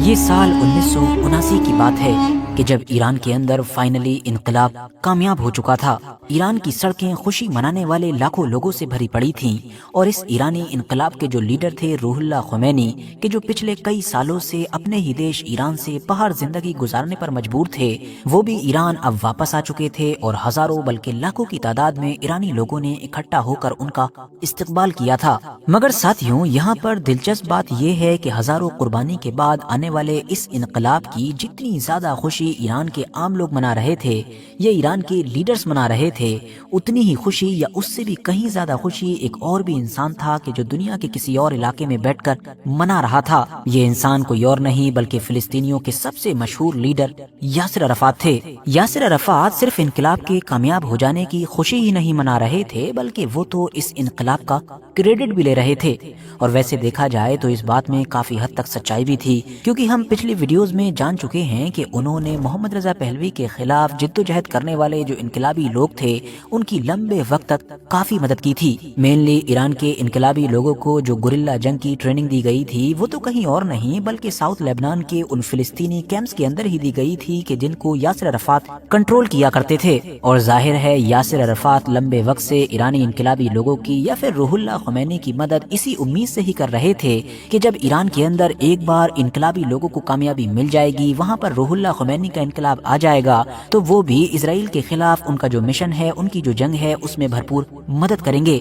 یہ سال 1979 کی بات ہے کہ جب ایران کے اندر فائنلی انقلاب کامیاب ہو چکا تھا۔ ایران کی سڑکیں خوشی منانے والے لاکھوں لوگوں سے بھری پڑی تھیں، اور اس ایرانی انقلاب کے جو لیڈر تھے روح اللہ خمینی، کہ جو پچھلے کئی سالوں سے اپنے ہی دیش ایران سے باہر زندگی گزارنے پر مجبور تھے، وہ بھی ایران اب واپس آ چکے تھے، اور ہزاروں بلکہ لاکھوں کی تعداد میں ایرانی لوگوں نے اکٹھا ہو کر ان کا استقبال کیا تھا۔ مگر ساتھیوں، یہاں پر دلچسپ بات یہ ہے کہ ہزاروں قربانی کے بعد آنے والے اس انقلاب کی جتنی زیادہ خوشی ایران کے عام لوگ منا رہے تھے یا ایران کے لیڈرز منا رہے تھے، اتنی ہی خوشی یا اس سے بھی کہیں زیادہ خوشی ایک اور بھی انسان تھا کہ جو دنیا کے کسی اور علاقے میں بیٹھ کر منا رہا تھا۔ یہ انسان کوئی اور نہیں بلکہ فلسطینیوں کے سب سے مشہور لیڈر یاسر عرفات تھے۔ یاسر عرفات صرف انقلاب کے کامیاب ہو جانے کی خوشی ہی نہیں منا رہے تھے، بلکہ وہ تو اس انقلاب کا کریڈٹ بھی لے رہے تھے۔ اور ویسے دیکھا جائے تو اس بات میں کافی حد تک سچائی بھی تھی، کیونکہ ہم پچھلی ویڈیوز میں جان چکے ہیں کہ انہوں نے محمد رضا پہلوی کے خلاف جدوجہد کرنے والے جو انقلابی لوگ تھے ان کی لمبے وقت تک کافی مدد کی تھی۔ مینلی ایران کے انقلابی لوگوں کو جو گوریلا جنگ کی ٹریننگ دی گئی تھی، وہ تو کہیں اور نہیں بلکہ ساؤتھ لیبنان کے ان فلسطینی کیمپس کے اندر ہی دی گئی تھی کہ جن کو یاسر عرفات کنٹرول کیا کرتے تھے۔ اور ظاہر ہے یاسر عرفات لمبے وقت سے ایرانی انقلابی لوگوں کی یا پھر روح اللہ خمینی کی مدد اسی امید سے ہی کر رہے تھے کہ جب ایران کے اندر ایک بار انقلابی لوگوں کو کامیابی مل جائے گی، وہاں پر روح اللہ خمینی کا انقلاب آ جائے گا، تو وہ بھی اسرائیل کے خلاف ان کا جو مشن ہے، ان کی جو جنگ ہے، اس میں بھرپور مدد کریں گے۔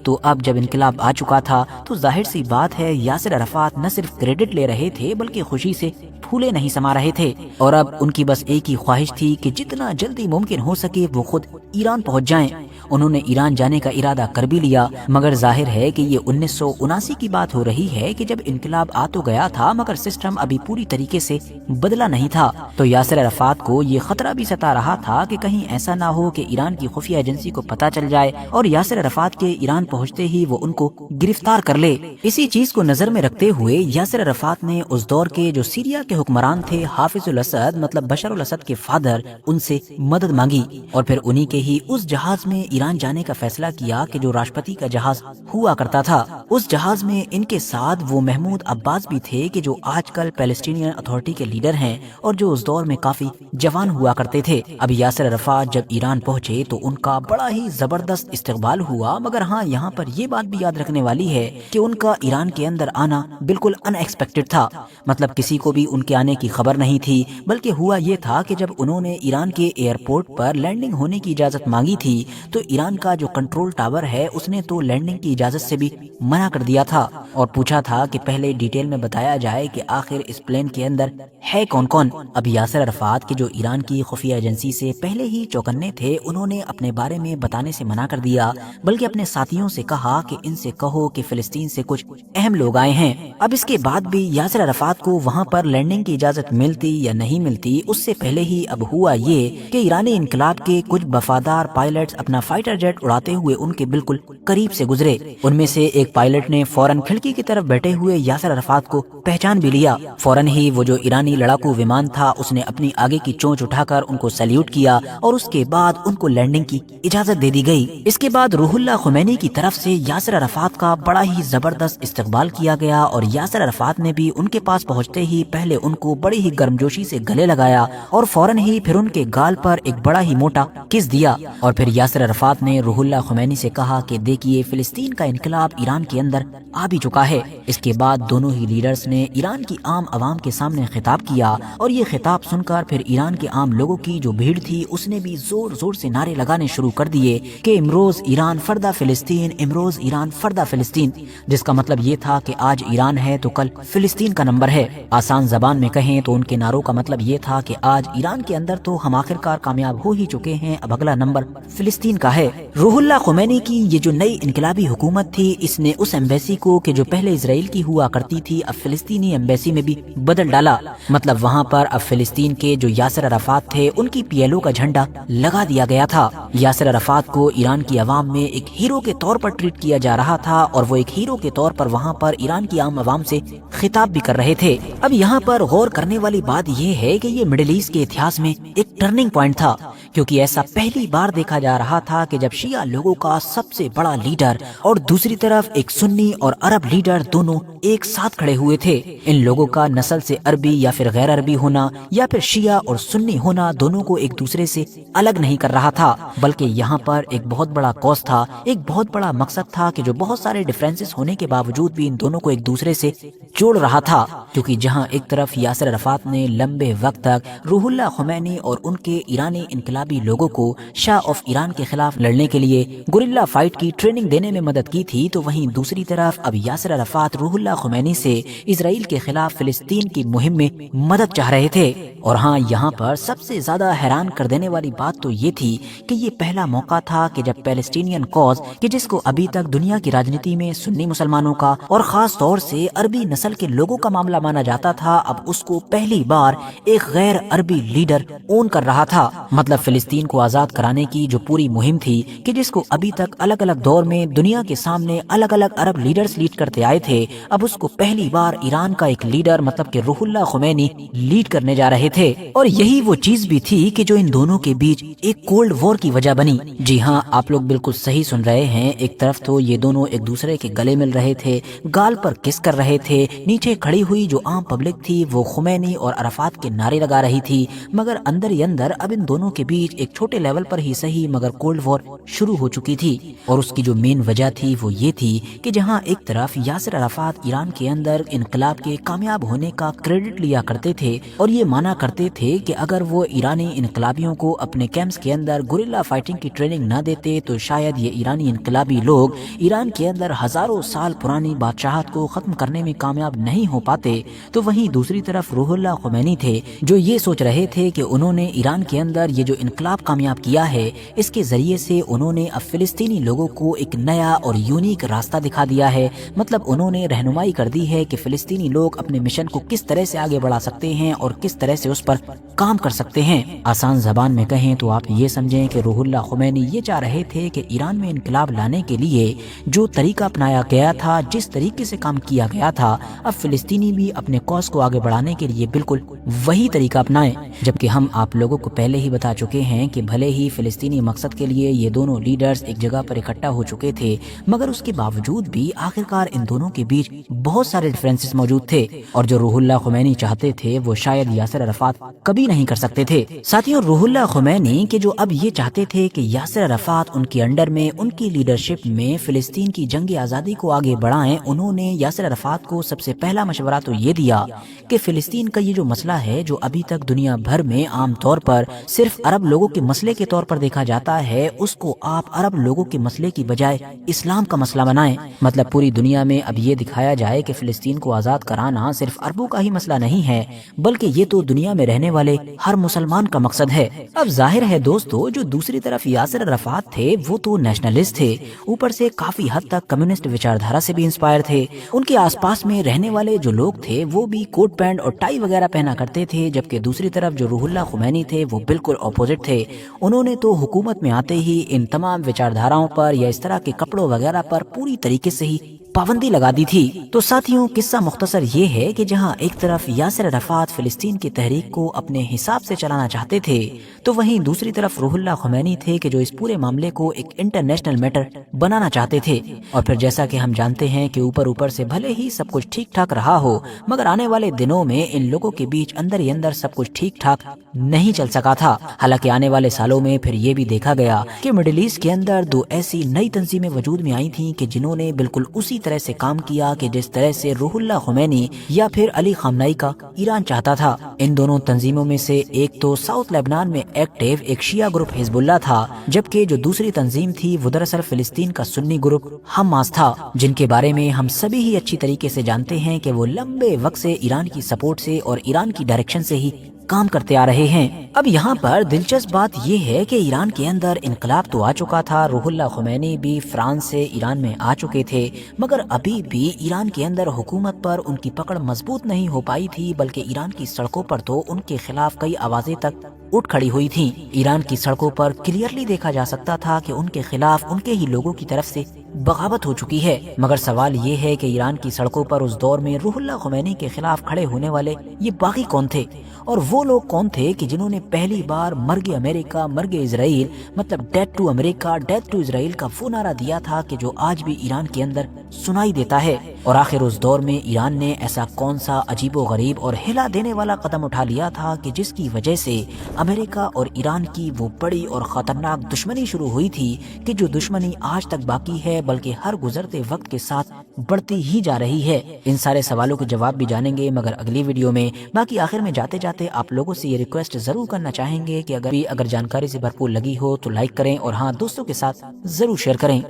تو اب جب انقلاب آ چکا تھا تو ظاہر سی بات ہے یاسر عرفات نہ صرف کریڈٹ لے رہے تھے بلکہ خوشی سے پھولے نہیں سما رہے تھے، اور اب ان کی بس ایک ہی خواہش تھی کہ جتنا جلدی ممکن ہو سکے وہ خود ایران پہنچ جائیں۔ انہوں نے ایران جانے کا ارادہ کر بھی لیا، مگر ظاہر ہے کہ یہ 1979 کی بات ہو رہی ہے کہ جب انقلاب آ تو گیا تھا مگر سسٹم ابھی پوری طریقے سے بدلا نہیں تھا۔ تو یاسر عرفات کو یہ خطرہ بھی ستا رہا تھا کہ کہیں ایسا نہ ہو کہ ایران کی خفیہ ایجنسی کو پتہ چل جائے اور یاسر عرفات کے ایران پہنچتے ہی وہ ان کو گرفتار کر لے۔ اسی چیز کو نظر میں رکھتے ہوئے یاسر عرفات نے اس دور کے جو سیریا کے حکمران تھے حافظ الاسد مطلب بشار الاسد کے فادر، ان سے مدد مانگی، اور پھر انہی کے ہی اس جہاز میں ایران جانے کا فیصلہ کیا کہ جو راشٹرپتی کا جہاز ہوا کرتا تھا۔ اس جہاز میں ان کے ساتھ وہ محمود عباس بھی تھے کہ جو آج کل پیلسٹینین اتھارٹی کے لیڈر ہیں اور جو اس دور میں کافی جوان ہوا کرتے تھے۔ اب یاسر عرفات جب ایران پہنچے تو ان کا بڑا ہی زبردست استقبال ہوا، مگر ہاں یہاں پر یہ بات بھی یاد رکھنے والی ہے کہ ان کا ایران کے اندر آنا بالکل ان ایکسپیکٹڈ تھا، مطلب کسی کو بھی ان کے آنے کی خبر نہیں تھی، بلکہ ہوا یہ تھا کہ جب انہوں نے ایران کے ایئرپورٹ پر لینڈنگ ہونے کی اجازت مانگی تھی تو ایران کا جو کنٹرول ٹاور ہے اس نے تو لینڈنگ کی اجازت سے بھی منع کر دیا تھا، اور پوچھا تھا کہ پہلے ڈیٹیل میں بتایا جائے کہ آخر اس پلین کے اندر ہے کون کون۔ اب یاسر عرفات کے جو ایران کی خفیہ ایجنسی سے پہلے ہی چوکنے تھے، انہوں نے اپنے بارے میں بتانے سے منع کر دیا، بلکہ اپنے ساتھیوں سے کہا کہ ان سے کہو کہ فلسطین سے کچھ اہم لوگ آئے ہیں۔ اب اس کے بعد بھی یاسر عرفات کو وہاں پر لینڈنگ کی اجازت ملتی یا نہیں ملتی، اس سے پہلے ہی اب ہوا یہ کہ ایرانی انقلاب کے کچھ وفادار پائلٹس اپنا فائٹر جیٹ اڑاتے ہوئے ان کے بالکل قریب سے گزرے۔ ان میں سے ایک پائلٹ نے فوراً کھڑکی کی طرف بیٹھے ہوئے یاسر عرفات کو پہچان بھی لیا۔ فوراً ہی وہ جو ایرانی لڑاکو ومان تھا اس نے اپنی آگے کی چونچ اٹھا کر ان کو سیلیوٹ کیا، اور اس کے بعد ان کو لینڈنگ کی اجازت دے دی گئی۔ اس کے بعد روح اللہ خمینی کی طرف سے یاسر عرفات کا بڑا ہی زبردست استقبال کیا گیا، اور یاسر عرفات نے بھی ان کے پاس پہنچتے ہی پہلے ان کو بڑی ہی گرمجوشی سے گلے لگایا، اور فوراً ہی پھر ان کے گال پر ایک بڑا ہی موٹا کس دیا، اور پھر یاسر عرفات نے روح اللہ خمینی سے کہا کہ دیکھیے فلسطین کا انقلاب ایران کے اندر آ بھی چکا ہے۔ اس کے بعد دونوں ہی لیڈرز نے ایران کی عام عوام کے سامنے خطاب کیا، اور یہ خطاب سن کر پھر ایران کے عام لوگوں کی جو بھیڑ تھی اس نے بھی زور زور سے نعرے لگانے شروع کر دیے کہ امروز ایران فردہ فلسطین، امروز ایران فردہ فلسطین، جس کا مطلب یہ تھا کہ آج ایران ہے تو کل فلسطین کا نمبر ہے۔ آسان زبان میں کہیں تو ان کے نعروں کا مطلب یہ تھا کہ آج ایران کے اندر تو ہم آخرکار کامیاب ہو ہی چکے ہیں، اب اگلا نمبر فلسطین کا ہے۔ روح اللہ خمینی کی یہ جو نئی انقلابی حکومت تھی، اس نے اس ایمبیسی کو کہ جو پہلے اسرائیل کی ہوا کرتی تھی اب فلسطینی ایمبیسی میں بھی بدل ڈالا، مطلب وہاں پر اب فلسطین فلسطین کے جو یاسر عرفات تھے ان کی PLO کا جھنڈا لگا دیا گیا تھا۔ یاسر عرفات کو ایران کی عوام میں ایک ہیرو کے طور پر ٹریٹ کیا جا رہا تھا اور وہ ایک ہیرو کے طور پر وہاں پر ایران کی عام عوام سے خطاب بھی کر رہے تھے۔ اب یہاں پر غور کرنے والی بات یہ ہے کہ یہ مڈل ایسٹ کے اتہاس میں ایک ٹرننگ پوائنٹ تھا، کیونکہ ایسا پہلی بار دیکھا جا رہا تھا کہ جب شیعہ لوگوں کا سب سے بڑا لیڈر اور دوسری طرف ایک سنی اور عرب لیڈر دونوں ایک ساتھ کھڑے ہوئے تھے۔ ان لوگوں کا نسل سے عربی یا پھر غیر عربی ہونا یا پھر شیعہ اور سنی ہونا دونوں کو ایک دوسرے سے الگ نہیں کر رہا تھا، بلکہ یہاں پر ایک بہت بڑا کوز تھا، ایک بہت بڑا مقصد تھا کہ جو بہت سارے ڈفرینسز ہونے کے باوجود بھی ان دونوں کو ایک دوسرے سے جوڑ رہا تھا۔ کیونکہ جہاں ایک طرف یاسر عرفات نے لمبے وقت تک روح اللہ خمینی اور ان کے ایرانی انقلابی لوگوں کو شاہ آف ایران کے خلاف لڑنے کے لیے گوریلا فائٹ کی ٹریننگ دینے میں مدد کی تھی، تو وہیں دوسری طرف اب یاسر عرفات روح اللہ خمینی سے اسرائیل کے خلاف فلسطین کی مہم میں مدد چاہ رہے تھے۔ اور ہاں، یہاں پر سب سے زیادہ حیران کر دینے والی بات تو یہ تھی کہ یہ پہلا موقع تھا کہ جب پیلسٹینین کاز کہ جس کو ابھی تک دنیا کی راجنیتی میں سنی مسلمانوں کا اور خاص طور سے عربی نسل کے لوگوں کا معاملہ مانا جاتا تھا، اب اس کو پہلی بار ایک غیر عربی لیڈر اون کر رہا تھا۔ مطلب فلسطین کو آزاد کرانے کی جو پوری مہم تھی کہ جس کو ابھی تک الگ الگ دور میں دنیا کے سامنے الگ الگ عرب لیڈرز لیڈ کرتے آئے تھے، اب اس کو پہلی بار ایران کا ایک لیڈر مطلب کہ روح اللہ خمینی لیڈ کرنے جا رہے تھے۔ اور یہی وہ چیز بھی تھی کہ جو ان دونوں کے بیچ ایک کولڈ وار کی وجہ بنی۔ جی ہاں، آپ لوگ بالکل صحیح سن رہے ہیں، ایک طرف تو یہ دونوں ایک دوسرے کے گلے مل رہے تھے، گال پر کس کر رہے تھے، نیچے کھڑی ہوئی جو عام پبلک تھی وہ خمینی اور عرفات کے نعرے لگا رہی تھی، مگر اندر ہی اندر اب ان دونوں کے بیچ ایک چھوٹے لیول پر ہی صحیح مگر کولڈ وار شروع ہو چکی تھی۔ اور اس کی جو مین وجہ تھی وہ یہ تھی کہ جہاں ایک طرف یاسر عرفات ایران کے اندر انقلاب کے کامیاب ہونے کا کریڈٹ لیا کرتے تھے اور یہ مانا کرتے تھے کہ اگر وہ ایرانی انقلابیوں کو اپنے کیمپس کے اندر گوریلا فائٹنگ کی ٹریننگ نہ دیتے تو شاید یہ ایرانی انقلابی لوگ ایران کے اندر ہزاروں سال پرانی بادشاہت کو ختم کرنے میں کامیاب نہیں ہو پاتے، تو وہیں دوسری طرف روح اللہ خمینی تھے جو یہ سوچ رہے تھے کہ انہوں نے ایران کے اندر یہ جو انقلاب کامیاب کیا ہے اس کے ذریعے سے انہوں نے اب فلسطینی لوگوں کو ایک نیا اور یونیک راستہ دکھا دیا ہے، مطلب انہوں نے رہنمائی کر دی ہے کہ فلسطینی لوگ اپنے مشن کو کس طرح سے آگے بڑھا سکتے ہیں اور کس طرح سے اس پر کام کر سکتے ہیں۔ آسان زبان میں کہیں تو آپ یہ سمجھیں کہ روح اللہ خمینی یہ چاہ رہے تھے کہ ایران میں انقلاب لانے کے لیے جو طریقہ اپنایا گیا تھا، جس طریقے سے کام کیا گیا تھا، اب فلسطینی بھی اپنے کاز کو آگے بڑھانے کے لیے بالکل وہی طریقہ اپنائیں۔ جبکہ ہم آپ لوگوں کو پہلے ہی بتا چکے ہیں کہ بھلے ہی فلسطینی مقصد کے لیے یہ دونوں لیڈرز ایک جگہ پر اکٹھا ہو چکے تھے، مگر اس کے باوجود بھی آخرکار ان دونوں کے بیچ بہت سارے ڈفرینسز موجود تھے، اور جو روح اللہ خمینی چاہتے تھے وہ شاید یاسر عرفات کبھی نہیں کر سکتے تھے۔ ساتھیوں، روح اللہ خمینی کہ جو اب یہ چاہتے تھے کہ یاسر عرفات ان کے انڈر میں ان کی لیڈرشپ میں فلسطین کی جنگ آزادی کو آگے بڑھائیں، انہوں نے یاسر عرفات کو سب سے پہلا مشورہ تو یہ دیا کہ فلسطین کا یہ جو مسئلہ ہے جو ابھی تک دنیا بھر میں عام طور پر صرف عرب لوگوں کے مسئلے کے طور پر دیکھا جاتا ہے، اس کو آپ عرب لوگوں کے مسئلے کی بجائے اسلام کا مسئلہ بنائیں۔ مطلب پوری دنیا میں اب یہ دکھایا جائے کہ فلسطین کو آزاد کرانا صرف عربوں کا ہی مسئلہ نہیں ہے، بلکہ یہ تو دنیا میں رہنے والے ہر مسلمان کا مقصد ہے۔ اب ظاہر ہے دوستو، جو دوسری طرف یاسر عرفات تھے وہ تو نیشنلسٹ تھے، اوپر سے کافی حد تک کمیونسٹ وچاردھارا سے بھی انسپائر تھے۔ ان کے آس پاس میں رہنے والے جو لوگ تھے وہ بھی کوٹ پینٹ اور ٹائی وغیرہ پہنا کرتے تھے، جبکہ دوسری طرف جو روح اللہ خمینی تھے وہ بالکل اپوزٹ تھے۔ انہوں نے تو حکومت میں آتے ہی ان تمام وچاردھاراؤں پر یا اس طرح کے کپڑوں وغیرہ پر پوری طریقے سے ہی پابندی لگا دی تھی۔ تو ساتھیوں، قصہ مختصر یہ ہے کہ جہاں ایک طرف یاسر عرفات فلسطین کی تحریک کو اپنے حساب سے چلانا چاہتے تھے، تو وہیں دوسری طرف روح اللہ خمینی تھے کہ جو اس پورے معاملے کو ایک انٹرنیشنل میٹر بنانا چاہتے تھے۔ اور پھر جیسا کہ ہم جانتے ہیں کہ اوپر سے بھلے ہی سب کچھ ٹھیک ٹھاک رہا ہو، مگر آنے والے دنوں میں ان لوگوں کے بیچ اندر ہی اندر سب کچھ ٹھیک ٹھاک نہیں چل سکا تھا۔ حالانکہ آنے والے سالوں میں پھر یہ بھی دیکھا گیا کہ مڈل ایسٹ کے اندر دو ایسی نئی تنظیمیں وجود میں آئی تھیں کہ جنہوں نے بالکل اسی طرح سے کام کیا کہ جس طرح سے روح اللہ خمینی یا پھر علی خامنائی کا ایران چاہتا تھا۔ ان دونوں تنظیموں میں سے ایک تو ساؤتھ لیبنان میں ایکٹیو ایک شیعہ گروپ حزب اللہ تھا، جبکہ جو دوسری تنظیم تھی وہ دراصل فلسطین کا سنی گروپ حماس تھا، جن کے بارے میں ہم سبھی ہی اچھی طریقے سے جانتے ہیں کہ وہ لمبے وقت سے ایران کی سپورٹ سے اور ایران کی ڈائریکشن سے ہی کام کرتے آ رہے ہیں۔ اب یہاں پر دلچسپ بات یہ ہے کہ ایران کے اندر انقلاب تو آ چکا تھا، روح اللہ خمینی بھی فرانس سے ایران میں آ چکے تھے، مگر ابھی بھی ایران کے اندر حکومت پر ان کی پکڑ مضبوط نہیں ہو پائی تھی، بلکہ ایران کی سڑکوں پر تو ان کے خلاف کئی آوازیں تک اٹھ کھڑی ہوئی تھیں۔ ایران کی سڑکوں پر کلیئرلی دیکھا جا سکتا تھا کہ ان کے خلاف ان کے ہی لوگوں کی طرف سے بغاوت ہو چکی ہے۔ مگر سوال یہ ہے کہ ایران کی سڑکوں پر اس دور میں روح اللہ خمینی کے خلاف کھڑے ہونے والے یہ باغی کون تھے، اور وہ لوگ کون تھے کہ جنہوں نے پہلی بار مرگ امریکہ، مرگ اسرائیل، مطلب death to America, death to Israel کا وہ نعرہ دیا تھا کہ جو آج بھی ایران کے اندر سنائی دیتا ہے۔ اور آخر اس دور میں ایران نے ایسا کون سا عجیب و غریب اور ہلا دینے والا قدم اٹھا لیا تھا کہ جس کی وجہ سے امریکہ اور ایران کی وہ بڑی اور خطرناک دشمنی شروع ہوئی تھی، کہ جو دشمنی آج تک باقی ہے، بلکہ ہر گزرتے وقت کے ساتھ بڑھتی ہی جا رہی ہے۔ ان سارے سوالوں کے جواب بھی جانیں گے مگر اگلی ویڈیو میں۔ باقی آخر میں جاتے جاتے آپ لوگوں سے یہ ریکویسٹ ضرور کرنا چاہیں گے کہ اگر جانکاری سے بھرپور لگی ہو تو لائک کریں، اور ہاں دوستوں کے ساتھ ضرور شیئر کریں۔